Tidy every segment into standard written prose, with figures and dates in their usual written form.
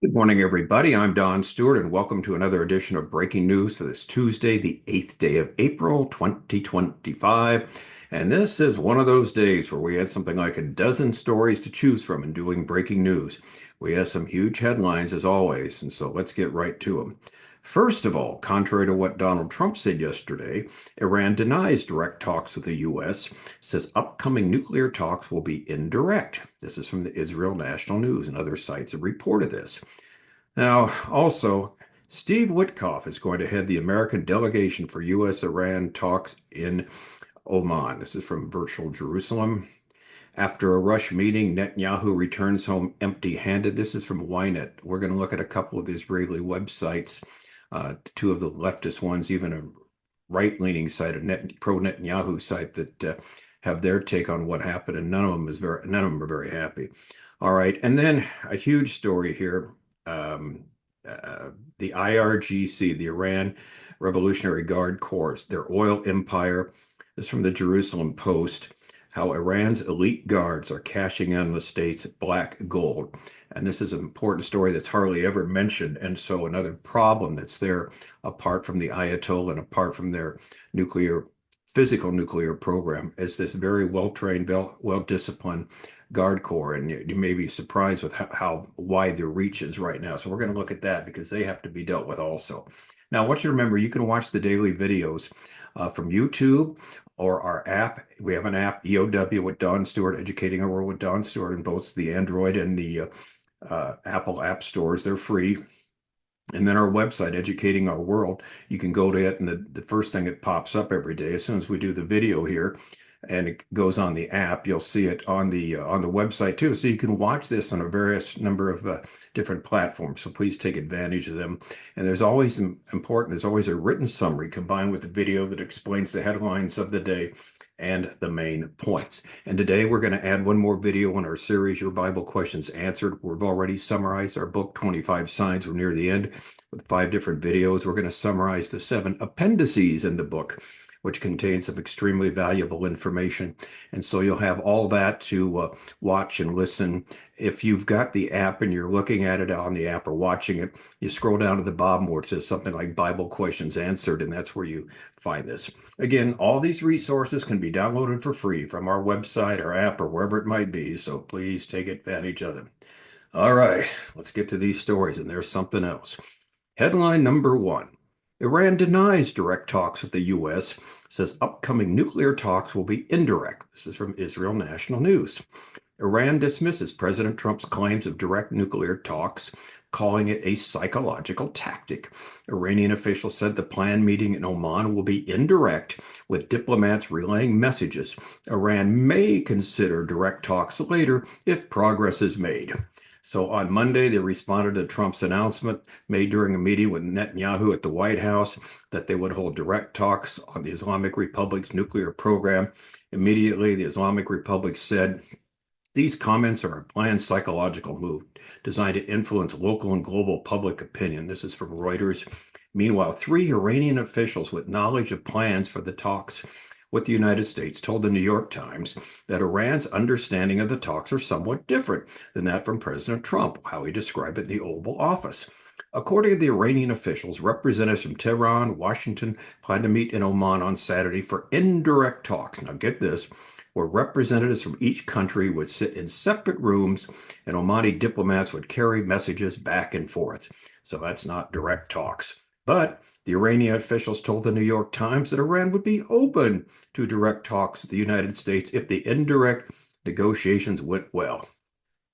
Good morning, everybody. I'm Don Stewart, and welcome to another edition of Breaking News for this Tuesday, the 8th day of April, 2025. And this is one of those days where we had something like a dozen stories to choose from in doing breaking news. We have some huge headlines, as always, and so let's get right to them. First of all, contrary to what Donald Trump said yesterday, Iran denies direct talks with the U.S., says upcoming nuclear talks will be indirect. This is from the Israel National News, and other sites have reported this. Now, also, Steve Witkoff is going to head the American delegation for U.S.-Iran talks in Oman. This is from Virtual Jerusalem. After a rush meeting, Netanyahu returns home empty-handed. This is from YNET. We're going to look at a couple of Israeli websites, two of the leftist ones, even a right-leaning site, a pro-Netanyahu site that have their take on what happened, and none of them are very happy. All right, and then a huge story here. Um, the IRGC, the Iran Revolutionary Guard Corps, their oil empire. This is from the Jerusalem Post. How Iran's elite guards are cashing in on the state's black gold. And this is an important story that's hardly ever mentioned. And so another problem that's there, apart from the Ayatollah and apart from their physical nuclear program, is this very well-trained, well-disciplined Guard Corps. And you may be surprised with how wide their reach is right now. So we're going to look at that because they have to be dealt with also. Now, I want you to remember, you can watch the daily videos from YouTube or our app. We have an app, EOW with Don Stewart, Educating Our World with Don Stewart, in both the Android and the Apple app stores. They're free. And then our website, Educating Our World, you can go to it, and the first thing that pops up every day, as soon as we do the video here, and it goes on the app, you'll see it on the website too. So you can watch this on a various number of different platforms. So please take advantage of them. And there's always there's always a written summary combined with the video that explains the headlines of the day and the main points. And today we're going to add one more video in our series, Your Bible Questions Answered. We've already summarized our book, 25 Signs. We're near the end with 5 different videos. We're going to summarize the 7 appendices in the book, which contains some extremely valuable information. And so you'll have all that to watch and listen. If you've got the app and you're looking at it on the app or watching it, you scroll down to the bottom where it says something like Bible Questions Answered, and that's where you find this. Again, all these resources can be downloaded for free from our website, our app, or wherever it might be, so please take advantage of them. All right, let's get to these stories, and there's something else. Headline number 1. Iran denies direct talks with the U.S., says upcoming nuclear talks will be indirect. This is from Israel National News. Iran dismisses President Trump's claims of direct nuclear talks, calling it a psychological tactic. Iranian officials said the planned meeting in Oman will be indirect, with diplomats relaying messages. Iran may consider direct talks later if progress is made. So on Monday, they responded to Trump's announcement made during a meeting with Netanyahu at the White House that they would hold direct talks on the Islamic Republic's nuclear program. Immediately, the Islamic Republic said, "These comments are a planned psychological move designed to influence local and global public opinion." This is from Reuters. Meanwhile, 3 Iranian officials with knowledge of plans for the talks with the United States told the New York Times that Iran's understanding of the talks are somewhat different than that from President Trump, how he described it in the Oval Office. According to the Iranian officials, representatives from Tehran, Washington plan to meet in Oman on Saturday for indirect talks. Now get this, where representatives from each country would sit in separate rooms and Omani diplomats would carry messages back and forth. So that's not direct talks. But the Iranian officials told the New York Times that Iran would be open to direct talks with the United States if the indirect negotiations went well.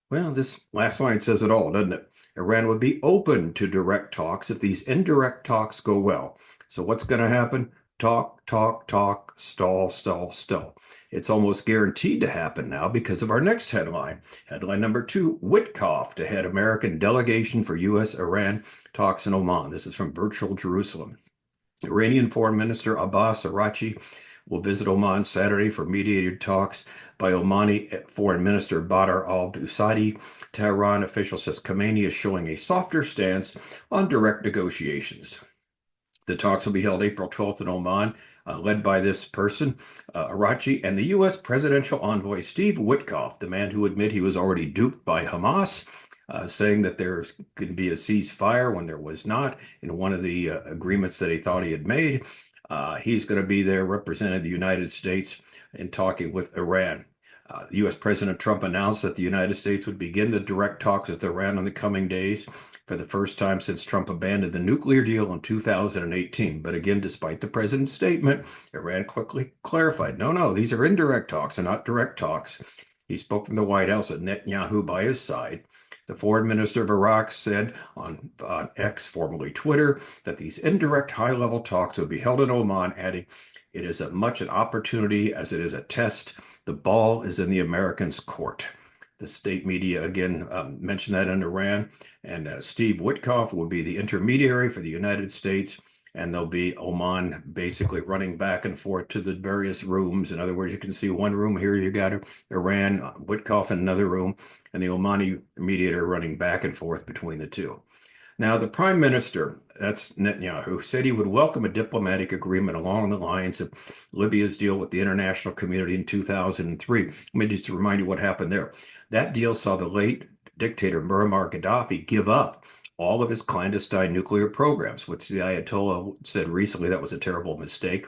Well, this last line says it all, doesn't it? Iran would be open to direct talks if these indirect talks go well. So what's going to happen? Talk, talk, talk, stall, stall, stall. It's almost guaranteed to happen now because of our next headline. Headline number 2, Witkoff to head American delegation for U.S.-Iran talks in Oman. This is from Virtual Jerusalem. Iranian Foreign Minister Abbas Araghchi will visit Oman Saturday for mediated talks by Omani Foreign Minister Badr al-Busadi. Tehran official says Khamenei is showing a softer stance on direct negotiations. The talks will be held April 12th in Oman, led by this person, Araghchi, and the U.S. presidential envoy Steve Witkoff, the man who admitted he was already duped by Hamas. saying that there's going to be a ceasefire when there was not in one of the agreements that he thought he had made. He's going to be there representing the United States in talking with Iran. U.S. President Trump announced that the United States would begin the direct talks with Iran in the coming days for the first time since Trump abandoned the nuclear deal in 2018. But again, despite the president's statement, Iran quickly clarified, no, these are indirect talks and not direct talks. He spoke from the White House with Netanyahu by his side. The foreign minister of Iraq said on X, formerly Twitter, that these indirect high-level talks would be held in Oman, adding, "It is as much an opportunity as it is a test. The ball is in the Americans' court." The state media again mentioned that in Iran, and Steve Witkoff will be the intermediary for the United States, and there'll be Oman basically running back and forth to the various rooms. In other words, you can see one room here, you got Iran, Witkoff in another room, and the Omani mediator running back and forth between the two. Now, the prime minister, that's Netanyahu, said he would welcome a diplomatic agreement along the lines of Libya's deal with the international community in 2003. Let me just remind you what happened there. That deal saw the late dictator Muammar Gaddafi give up all of his clandestine nuclear programs, which the Ayatollah said recently that was a terrible mistake.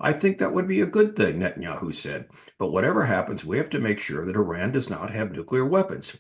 I think that would be a good thing, Netanyahu said. But whatever happens, we have to make sure that Iran does not have nuclear weapons.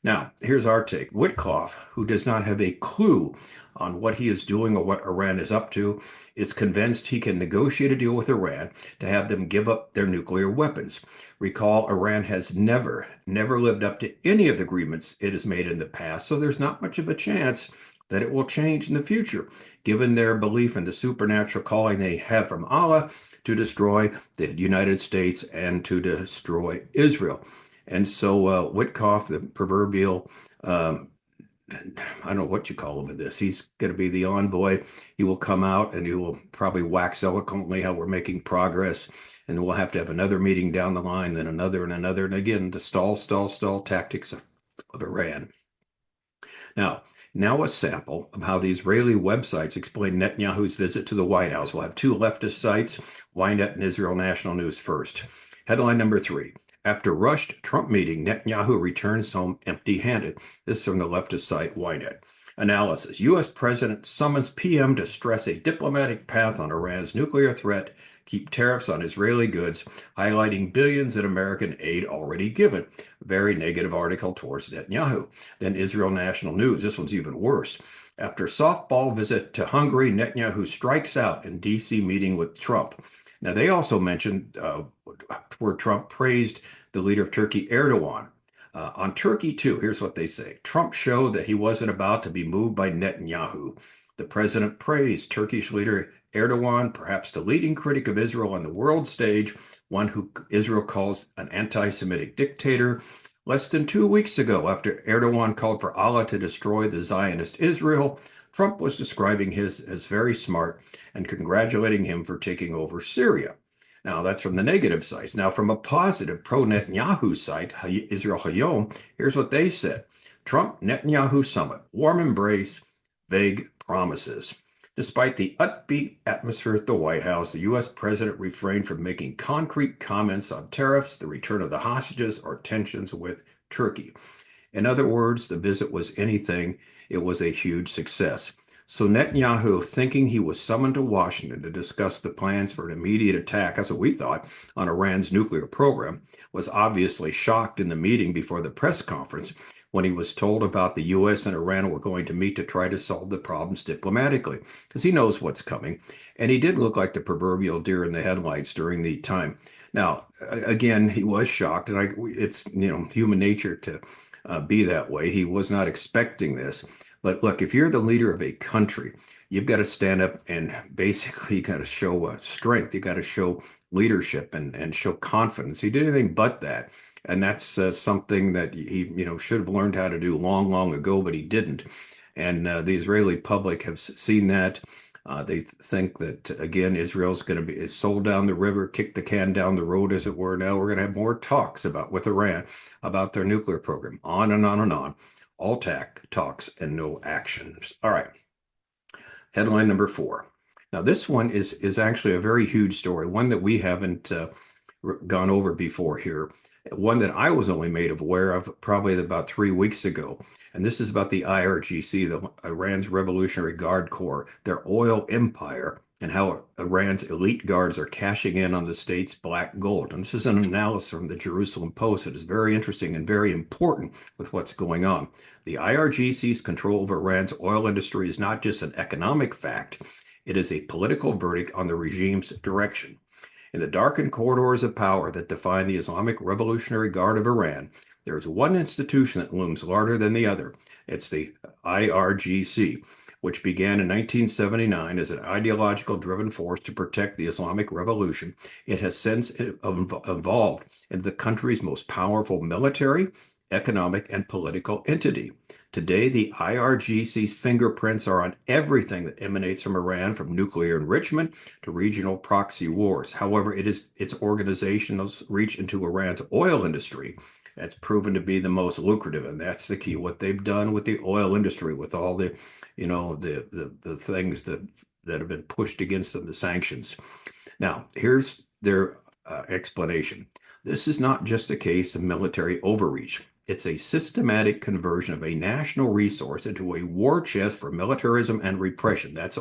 Now, here's our take. Witkoff, who does not have a clue on what he is doing or what Iran is up to, is convinced he can negotiate a deal with Iran to have them give up their nuclear weapons. Recall, Iran has never lived up to any of the agreements it has made in the past, so there's not much of a chance that it will change in the future, given their belief in the supernatural calling they have from Allah to destroy the United States and to destroy Israel. And so Witkoff, the proverbial, I don't know what you call him in this. He's going to be the envoy. He will come out and he will probably wax eloquently how we're making progress. And we'll have to have another meeting down the line, then another and another. And again, the stall tactics of Iran. Now a sample of how the Israeli websites explain Netanyahu's visit to the White House. We'll have two leftist sites, YNET and Israel National News first. Headline number 3. After rushed Trump meeting, Netanyahu returns home empty-handed. This is from the leftist site YNET. Analysis. U.S. President summons PM to stress a diplomatic path on Iran's nuclear threat, keep tariffs on Israeli goods, highlighting billions in American aid already given. Very negative article towards Netanyahu. Then Israel National News. This one's even worse. After softball visit to Hungary, Netanyahu strikes out in D.C. meeting with Trump. Now, they also mentioned where Trump praised the leader of Turkey, Erdogan. On Turkey, too, here's what they say. Trump showed that he wasn't about to be moved by Netanyahu. The president praised Turkish leader Erdogan, perhaps the leading critic of Israel on the world stage, one who Israel calls an anti-Semitic dictator. Less than 2 weeks ago, after Erdogan called for Allah to destroy the Zionist Israel, Trump was describing his as very smart and congratulating him for taking over Syria. Now, that's from the negative side. Now, from a positive pro-Netanyahu site, Israel HaYom, here's what they said. Trump-Netanyahu summit, warm embrace, vague promises. Despite the upbeat atmosphere at the White House, the U.S. president refrained from making concrete comments on tariffs, the return of the hostages, or tensions with Turkey. In other words, the visit was anything. It was a huge success. So Netanyahu, thinking he was summoned to Washington to discuss the plans for an immediate attack, that's what we thought, on Iran's nuclear program, was obviously shocked in the meeting before the press conference when he was told about the U.S. and Iran were going to meet to try to solve the problems diplomatically, because he knows what's coming. And he did look like the proverbial deer in the headlights during the time. Now, again, he was shocked, and it's human nature to be that way. He was not expecting this. But look, if you're the leader of a country, you've got to stand up and basically you got to show strength. You got to show leadership and show confidence. He did anything but that. And that's something that he should have learned how to do long ago, but he didn't. And the Israeli public have seen that. They think that, again, Israel's going to be sold down the river, kick the can down the road, as it were. Now we're going to have more talks with Iran about their nuclear program, on and on and on. All talks and no actions. All right. Headline number 4. Now, this one is actually a very huge story, one that we haven't gone over before here. One that I was only made aware of probably about 3 weeks ago. And this is about the IRGC, the Iran's Revolutionary Guard Corps, their oil empire, and how Iran's elite guards are cashing in on the state's black gold. And this is an analysis from the Jerusalem Post. It is very interesting and very important with what's going on. The IRGC's control over Iran's oil industry is not just an economic fact, it is a political verdict on the regime's direction. In the darkened corridors of power that define the Islamic Revolutionary Guard of Iran, there is one institution that looms larger than the other. It's the IRGC, which began in 1979 as an ideological driven force to protect the Islamic Revolution. It has since evolved into the country's most powerful military, economic, and political entity. Today, the IRGC's fingerprints are on everything that emanates from Iran, from nuclear enrichment to regional proxy wars. However, its organization's reach into Iran's oil industry that's proven to be the most lucrative, and that's the key. What they've done with the oil industry, with all the, the things that have been pushed against them, the sanctions. Now, here's their explanation. This is not just a case of military overreach. It's a systematic conversion of a national resource into a war chest for militarism and repression. That's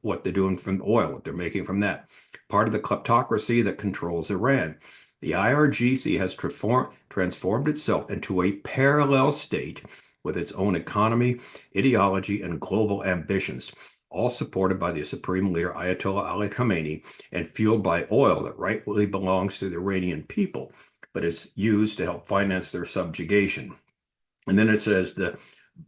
what they're doing from oil, what they're making from that. Part of the kleptocracy that controls Iran. The IRGC has transformed itself into a parallel state with its own economy, ideology, and global ambitions, all supported by the supreme leader Ayatollah Ali Khamenei and fueled by oil that rightfully belongs to the Iranian people, but is used to help finance their subjugation. And then it says the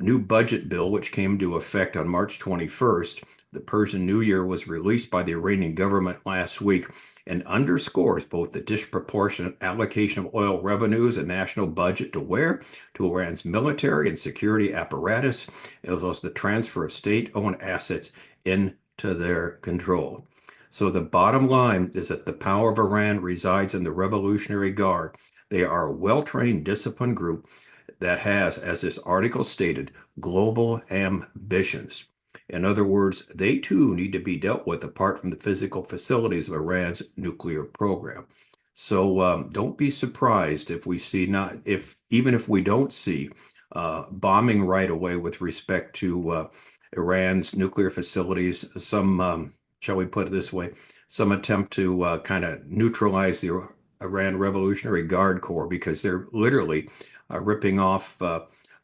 new budget bill, which came into effect on March 21st, the Persian New Year, was released by the Iranian government last week and underscores both the disproportionate allocation of oil revenues and national budget to where? To Iran's military and security apparatus, as well as the transfer of state-owned assets into their control. So the bottom line is that the power of Iran resides in the Revolutionary Guard. They are a well-trained, disciplined group that has, as this article stated, global ambitions. In other words, they too need to be dealt with apart from the physical facilities of Iran's nuclear program. So don't be surprised if we see even if we don't see bombing right away with respect to Iran's nuclear facilities, some shall we put it this way, some attempt to kind of neutralize the Iran Revolutionary Guard Corps, because they're literally ripping off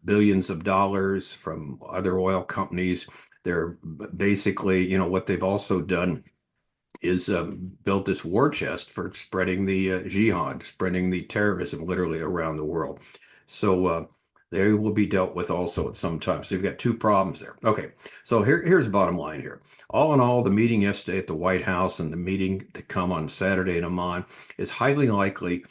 billions of dollars from other oil companies. They're basically, what they've also done is built this war chest for spreading the jihad, spreading the terrorism literally around the world. So they will be dealt with also at some time. So you've got two problems there. Okay, so here's the bottom line here. All in all, the meeting yesterday at the White House and the meeting to come on Saturday in Oman is highly likely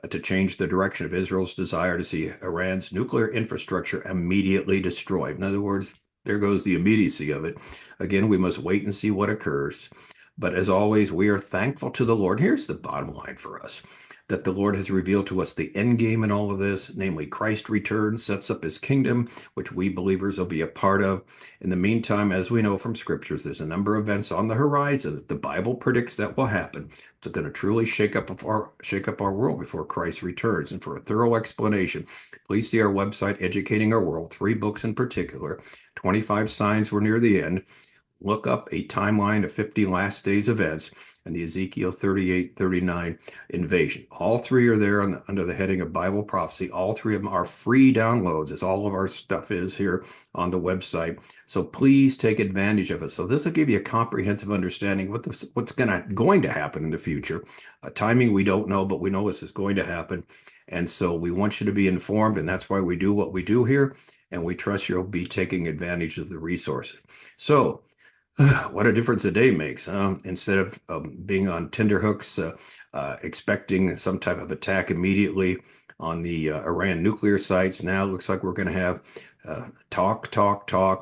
to change the direction of Israel's desire to see Iran's nuclear infrastructure immediately destroyed. In other words, there goes the immediacy of it. Again, we must wait and see what occurs. But as always, we are thankful to the Lord. Here's the bottom line for us, that the Lord has revealed to us the end game in all of this, namely Christ returns, sets up his kingdom, which we believers will be a part of. In the meantime, as we know from scriptures, there's a number of events on the horizon that the Bible predicts that will happen. It's going to truly shake up our world before Christ returns. And for a thorough explanation, please see our website, Educating Our World, 3 books in particular, 25 signs we're near the end. Look up a timeline of 50 last days events and the Ezekiel 38-39 invasion. All 3 are there under the heading of Bible prophecy. All 3 of them are free downloads, as all of our stuff is here on the website. So please take advantage of it. So this will give you a comprehensive understanding of what's going to happen in the future. Timing we don't know, but we know this is going to happen. And so we want you to be informed, and that's why we do what we do here. And we trust you'll be taking advantage of the resources. So what a difference a day makes, huh? Instead of being on tenterhooks, expecting some type of attack immediately on the Iran nuclear sites, now it looks like we're going to have talk,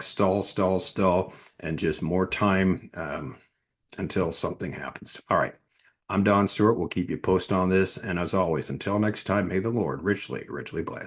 stall, and just more time until something happens. All right. I'm Don Stewart. We'll keep you posted on this. And as always, until next time, may the Lord richly, richly bless.